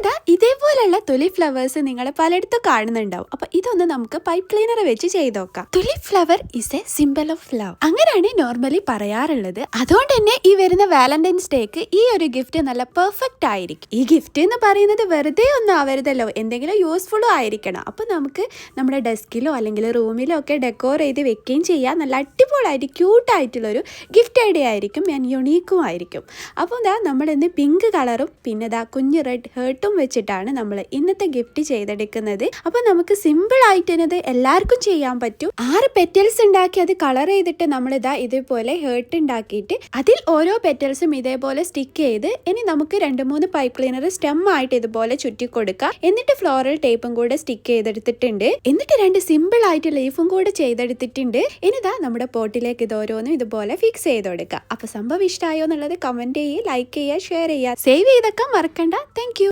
ഇതാ ഇതേപോലെയുള്ള tulip flowers നിങ്ങൾ പലയിടത്തും കാണുന്നുണ്ടാവും. അപ്പൊ ഇതൊന്ന് നമുക്ക് പൈപ്പ് ക്ലീനർ വെച്ച് ചെയ്ത് നോക്കാം. Tulip flower is A symbol of love, അങ്ങനെയാണ് നോർമലി പറയാറുള്ളത്. അതുകൊണ്ട് തന്നെ ഈ വരുന്ന വാലന്റൈൻസ് ഡേക്ക് ഈ ഒരു ഗിഫ്റ്റ് നല്ല പെർഫെക്റ്റ് ആയിരിക്കും. ഈ ഗിഫ്റ്റ് എന്ന് പറയുന്നത് വെറുതെ ഒന്നും ആവരുതല്ലോ, എന്തെങ്കിലും യൂസ്ഫുള്ളും ആയിരിക്കണം. അപ്പൊ നമുക്ക് നമ്മുടെ ഡെസ്കിലോ അല്ലെങ്കിൽ റൂമിലോ ഒക്കെ ഡെക്കോർ ചെയ്ത് വെക്കുകയും ചെയ്യാം. നല്ല അടിപൊളിയായിട്ട് ക്യൂട്ടായിട്ടുള്ളൊരു ഗിഫ്റ്റ് ഐഡിയ ആയിരിക്കും, യുണീക്കും ആയിരിക്കും. അപ്പോൾ ഇതാ നമ്മളിന്ന് പിങ്ക് കളറും പിന്നെ ഇതാ കുഞ്ഞ് റെഡ് ഹേർട്ടും വെച്ചിട്ടാണ് നമ്മൾ ഇന്നത്തെ ഗിഫ്റ്റ് ചെയ്തെടുക്കുന്നത്. അപ്പൊ നമുക്ക് സിമ്പിൾ ആയിട്ട് ഇത് എല്ലാവർക്കും ചെയ്യാൻ പറ്റും. 6 പെറ്റൽസ് ഉണ്ടാക്കി അത് കളർ ചെയ്തിട്ട് നമ്മളിതാ ഇതേപോലെ ഹേർട്ട് ഉണ്ടാക്കിയിട്ട് അതിൽ ഓരോ പെറ്റൽസും ഇതേപോലെ സ്റ്റിക്ക് ചെയ്ത് ഇനി നമുക്ക് 2-3 പൈപ്പ് ക്ലീനർ സ്റ്റെം ആയിട്ട് ഇതുപോലെ ചുറ്റി കൊടുക്കാം. എന്നിട്ട് ഫ്ലോറൽ ടേപ്പും കൂടെ സ്റ്റിക്ക് ചെയ്തെടുത്തിട്ടുണ്ട്. എന്നിട്ട് 2 സിമ്പിൾ ആയിട്ട് ലീഫും കൂടെ ചെയ്തെടുത്തിട്ടുണ്ട്. ഇനിതാ നമ്മുടെ പോട്ടിലേക്ക് ഇത് ഓരോന്നും ഇതുപോലെ ഫിക്സ് ചെയ്ത് കൊടുക്കുക. അപ്പൊ സംഭവം ഇഷ്ടമായോ എന്നുള്ളത് കമന്റ് ചെയ്യുക, ലൈക്ക് ചെയ്യുക, ഷെയർ ചെയ്യുക, സേവ് ചെയ്തൊക്കെ മറക്കണ്ട. Thank you.